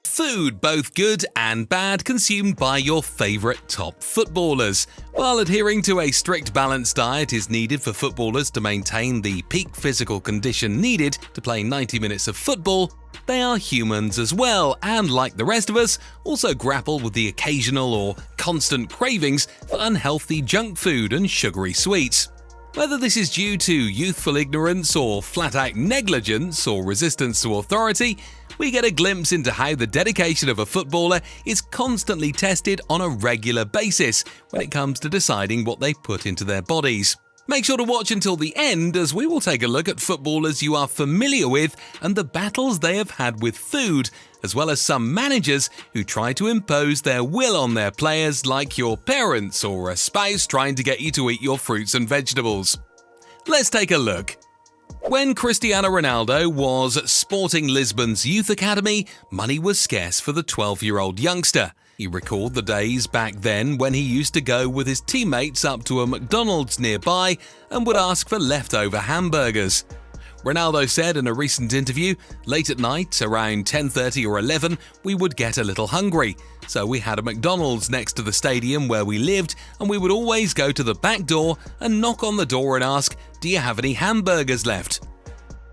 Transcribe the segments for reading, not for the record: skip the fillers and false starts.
Food, both good and bad, consumed by your favourite top footballers. While adhering to a strict balanced diet is needed for footballers to maintain the peak physical condition needed to play 90 minutes of football, they are humans as well, and like the rest of us, also grapple with the occasional or constant cravings for unhealthy junk food and sugary sweets. Whether this is due to youthful ignorance or flat-out negligence or resistance to authority, we get a glimpse into how the dedication of a footballer is constantly tested on a regular basis when it comes to deciding what they put into their bodies. Make sure to watch until the end, as we will take a look at footballers you are familiar with and the battles they have had with food, as well as some managers who try to impose their will on their players, like your parents or a spouse trying to get you to eat your fruits and vegetables. Let's take a look. When Cristiano Ronaldo was at Sporting Lisbon's youth academy, money was scarce for the 12-year-old youngster. He recalled the days back then when he used to go with his teammates up to a McDonald's nearby and would ask for leftover hamburgers. Ronaldo said in a recent interview, "Late at night, around 10:30 or 11, we would get a little hungry. So we had a McDonald's next to the stadium where we lived, and we would always go to the back door and knock on the door and ask, 'Do you have any hamburgers left?'"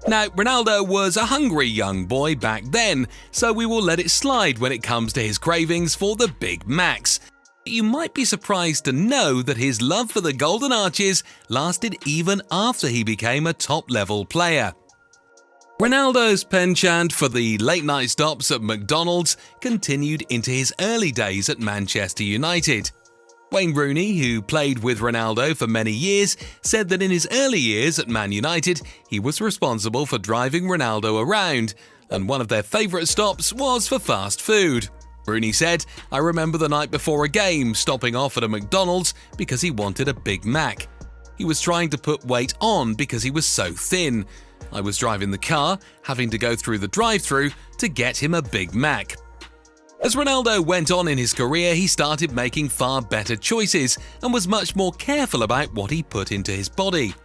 Now, Ronaldo was a hungry young boy back then, so we will let it slide when it comes to his cravings for the Big Macs. You might be surprised to know that his love for the Golden Arches lasted even after he became a top-level player. Ronaldo's penchant for the late-night stops at McDonald's continued into his early days at Manchester United. Wayne Rooney, who played with Ronaldo for many years, said that in his early years at Man United, he was responsible for driving Ronaldo around, and one of their favourite stops was for fast food. Rooney said, "I remember the night before a game stopping off at a McDonald's because he wanted a Big Mac. He was trying to put weight on because he was so thin. I was driving the car, having to go through the drive-thru to get him a Big Mac." As Ronaldo went on in his career, he started making far better choices and was much more careful about what he put into his body.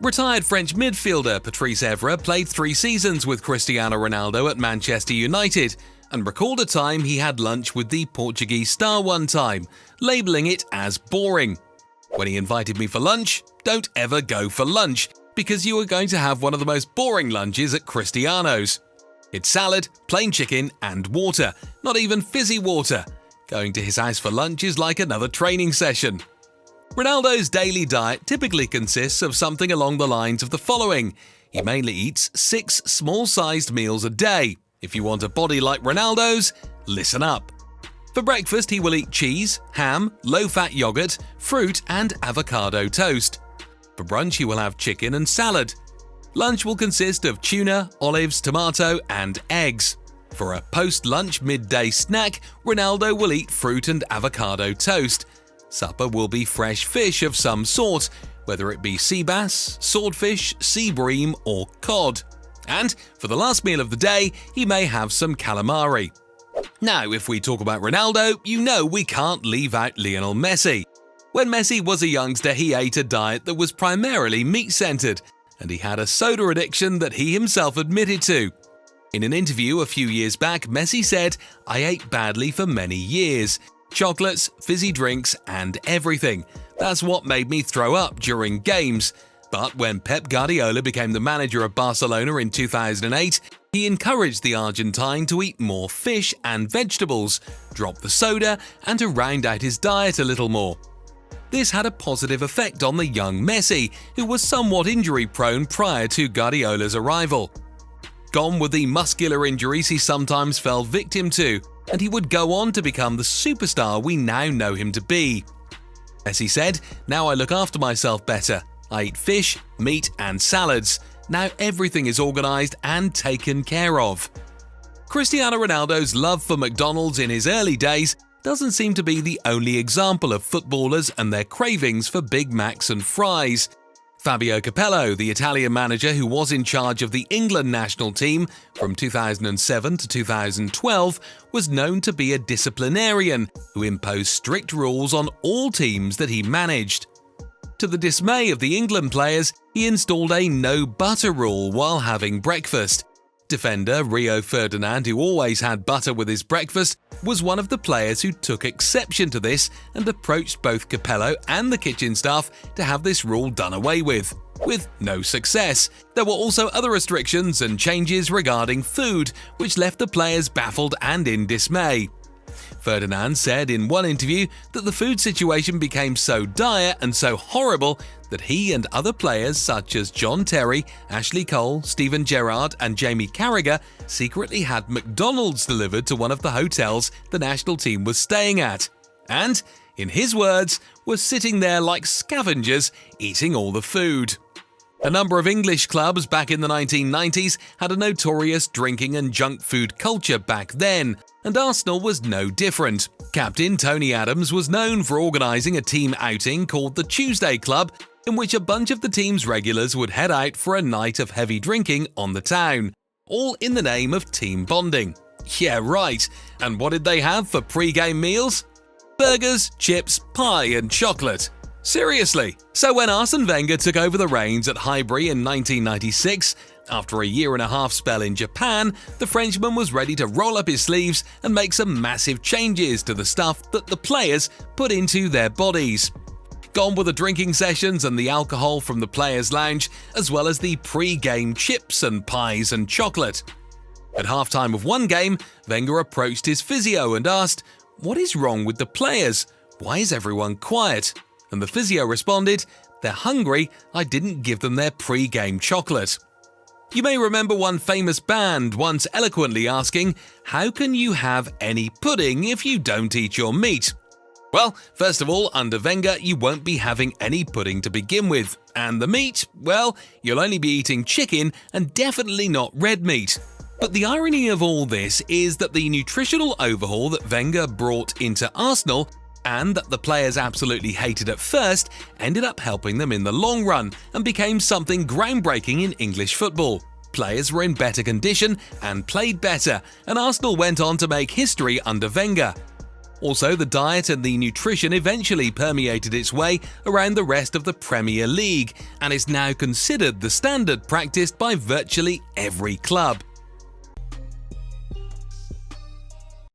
Retired French midfielder Patrice Evra played 3 seasons with Cristiano Ronaldo at Manchester United and recalled a time he had lunch with the Portuguese star one time, labelling it as boring. "When he invited me for lunch, don't ever go for lunch, because you are going to have one of the most boring lunches at Cristiano's. It's salad, plain chicken and water, not even fizzy water. Going to his house for lunch is like another training session." Ronaldo's daily diet typically consists of something along the lines of the following. He mainly eats 6 small-sized meals a day. If you want a body like Ronaldo's, listen up. For breakfast, he will eat cheese, ham, low-fat yogurt, fruit and avocado toast. For brunch, he will have chicken and salad. Lunch will consist of tuna, olives, tomato and eggs. For a post-lunch midday snack, Ronaldo will eat fruit and avocado toast. Supper will be fresh fish of some sort, whether it be sea bass, swordfish, sea bream or cod. And for the last meal of the day, he may have some calamari. Now, if we talk about Ronaldo, you know we can't leave out Lionel Messi. When Messi was a youngster, he ate a diet that was primarily meat-centered, and he had a soda addiction that he himself admitted to. In an interview a few years back, Messi said, "I ate badly for many years. Chocolates, fizzy drinks, and everything. That's what made me throw up during games." But when Pep Guardiola became the manager of Barcelona in 2008, he encouraged the Argentine to eat more fish and vegetables, drop the soda, and to round out his diet a little more. This had a positive effect on the young Messi, who was somewhat injury-prone prior to Guardiola's arrival. Gone were the muscular injuries he sometimes fell victim to, and he would go on to become the superstar we now know him to be. Messi said, "Now I look after myself better. I eat fish, meat and salads. Now everything is organised and taken care of." Cristiano Ronaldo's love for McDonald's in his early days doesn't seem to be the only example of footballers and their cravings for Big Macs and fries. Fabio Capello, the Italian manager who was in charge of the England national team from 2007 to 2012, was known to be a disciplinarian who imposed strict rules on all teams that he managed. To the dismay of the England players, he installed a no butter rule while having breakfast. Defender Rio Ferdinand, who always had butter with his breakfast, was one of the players who took exception to this and approached both Capello and the kitchen staff to have this rule done away with no success. There were also other restrictions and changes regarding food, which left the players baffled and in dismay. Ferdinand said in one interview that the food situation became so dire and so horrible that he and other players such as John Terry, Ashley Cole, Steven Gerrard and Jamie Carragher secretly had McDonald's delivered to one of the hotels the national team was staying at. And, in his words, were sitting there like scavengers eating all the food. A number of English clubs back in the 1990s had a notorious drinking and junk food culture back then, and Arsenal was no different. Captain Tony Adams was known for organising a team outing called the Tuesday Club, in which a bunch of the team's regulars would head out for a night of heavy drinking on the town, all in the name of team bonding. Yeah, right. And what did they have for pre-game meals? Burgers, chips, pie and chocolate. Seriously. So when Arsene Wenger took over the reins at Highbury in 1996, after a year-and-a-half spell in Japan, the Frenchman was ready to roll up his sleeves and make some massive changes to the stuff that the players put into their bodies. Gone were the drinking sessions and the alcohol from the players' lounge, as well as the pre-game chips and pies and chocolate. At halftime of one game, Wenger approached his physio and asked, "What is wrong with the players? Why is everyone quiet?" And the physio responded, "They're hungry, I didn't give them their pre-game chocolate." You may remember one famous band once eloquently asking, "How can you have any pudding if you don't eat your meat?" Well, first of all, under Wenger, you won't be having any pudding to begin with. And the meat, well, you'll only be eating chicken and definitely not red meat. But the irony of all this is that the nutritional overhaul that Wenger brought into Arsenal, and that the players absolutely hated at first, ended up helping them in the long run and became something groundbreaking in English football. Players were in better condition and played better, and Arsenal went on to make history under Wenger. Also, the diet and the nutrition eventually permeated its way around the rest of the Premier League and is now considered the standard practiced by virtually every club.